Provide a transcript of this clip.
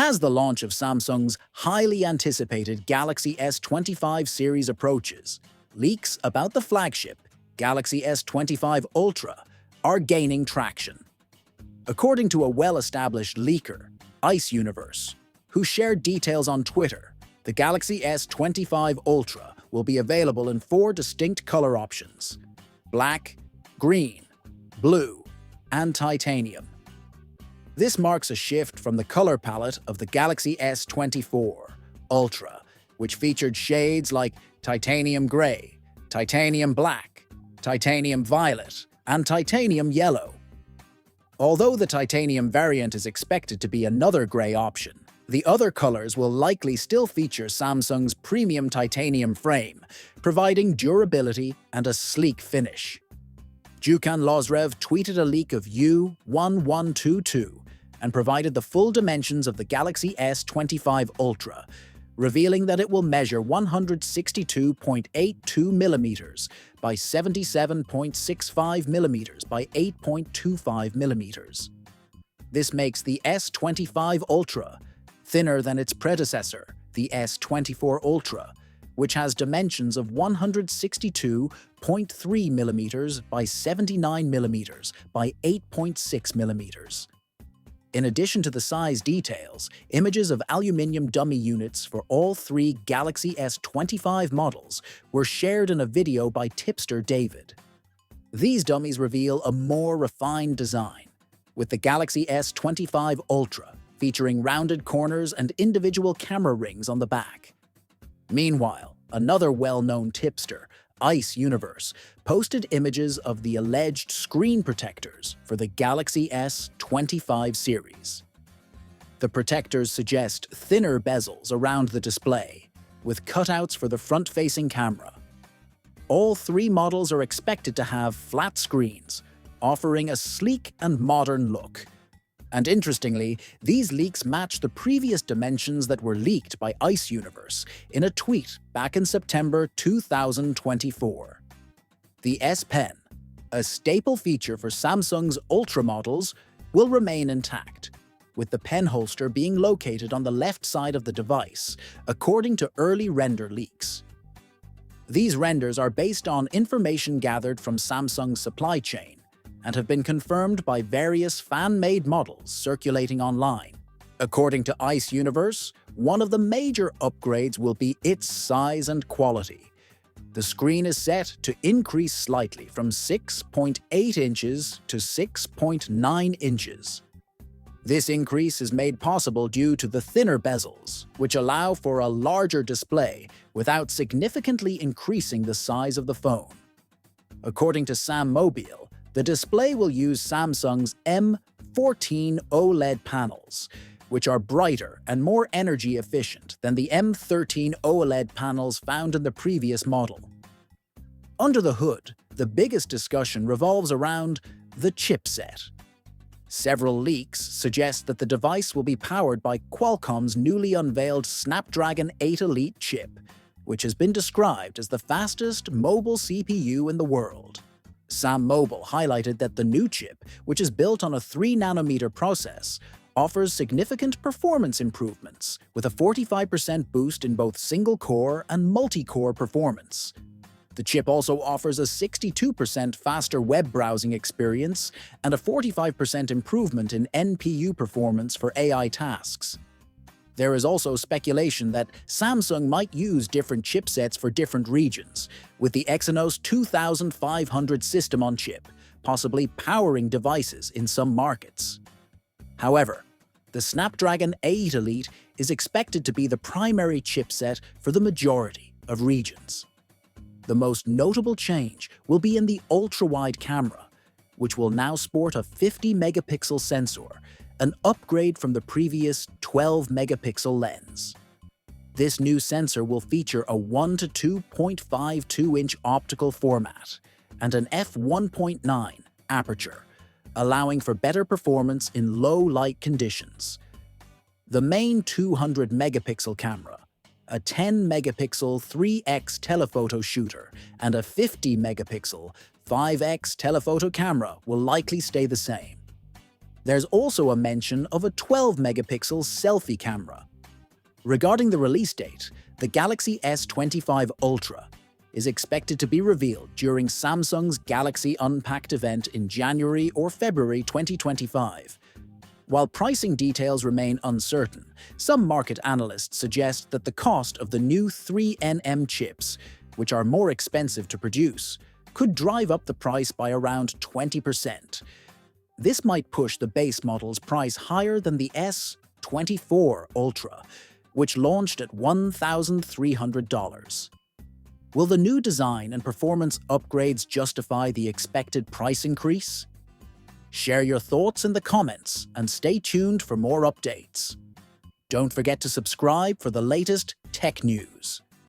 As the launch of Samsung's highly anticipated Galaxy S25 series approaches, leaks about the flagship Galaxy S25 Ultra are gaining traction. According to a well-established leaker, Ice Universe, who shared details on Twitter, the Galaxy S25 Ultra will be available in 4 distinct color options: black, green, blue, and titanium. This marks a shift from the color palette of the Galaxy S24 Ultra, which featured shades like titanium gray, titanium black, titanium violet, and titanium yellow. Although the titanium variant is expected to be another gray option, the other colors will likely still feature Samsung's premium titanium frame, providing durability and a sleek finish. Jukan Lozrev tweeted a leak of U1122 and provided the full dimensions of the Galaxy S25 Ultra, revealing that it will measure 162.82 mm by 77.65 mm by 8.25 mm. This makes the S25 Ultra thinner than its predecessor, the S24 Ultra, which has dimensions of 162.3 mm by 79 mm by 8.6 mm. In addition to the size details, images of aluminium dummy units for all 3 Galaxy S25 models were shared in a video by tipster David. These dummies reveal a more refined design, with the Galaxy S25 Ultra featuring rounded corners and individual camera rings on the back. Meanwhile, another well-known tipster, Ice Universe, posted images of the alleged screen protectors for the Galaxy S25 series. The protectors suggest thinner bezels around the display, with cutouts for the front-facing camera. All 3 models are expected to have flat screens, offering a sleek and modern look. And interestingly, these leaks match the previous dimensions that were leaked by Ice Universe in a tweet back in September 2024. The S Pen, a staple feature for Samsung's Ultra models, will remain intact, with the pen holster being located on the left side of the device, according to early render leaks. These renders are based on information gathered from Samsung's supply chain and have been confirmed by various fan-made models circulating online. According to Ice Universe, one of the major upgrades will be its size and quality. The screen is set to increase slightly from 6.8 inches to 6.9 inches. This increase is made possible due to the thinner bezels, which allow for a larger display without significantly increasing the size of the phone. According to Sam Mobile, the display will use Samsung's M14 OLED panels, which are brighter and more energy efficient than the M13 OLED panels found in the previous model. Under the hood, the biggest discussion revolves around the chipset. Several leaks suggest that the device will be powered by Qualcomm's newly unveiled Snapdragon 8 Elite chip, which has been described as the fastest mobile CPU in the world. Sam Mobile highlighted that the new chip, which is built on a 3-nanometer process, offers significant performance improvements, with a 45% boost in both single-core and multi-core performance. The chip also offers a 62% faster web browsing experience and a 45% improvement in NPU performance for AI tasks. There is also speculation that Samsung might use different chipsets for different regions, with the Exynos 2500 system on chip, possibly powering devices in some markets. However, the Snapdragon 8 Elite is expected to be the primary chipset for the majority of regions. The most notable change will be in the ultra-wide camera, which will now sport a 50-megapixel sensor, an upgrade from the previous 12-megapixel lens. This new sensor will feature a 1 to 2.52-inch optical format and an f1.9 aperture, allowing for better performance in low-light conditions. The main 200-megapixel camera, a 10-megapixel 3x telephoto shooter, and a 50-megapixel 5x telephoto camera will likely stay the same. There's also a mention of a 12-megapixel selfie camera. Regarding the release date, the Galaxy S25 Ultra is expected to be revealed during Samsung's Galaxy Unpacked event in January or February 2025. While pricing details remain uncertain, some market analysts suggest that the cost of the new 3nm chips, which are more expensive to produce, could drive up the price by around 20%. This might push the base model's price higher than the S24 Ultra, which launched at $1,300. Will the new design and performance upgrades justify the expected price increase? Share your thoughts in the comments and stay tuned for more updates. Don't forget to subscribe for the latest tech news.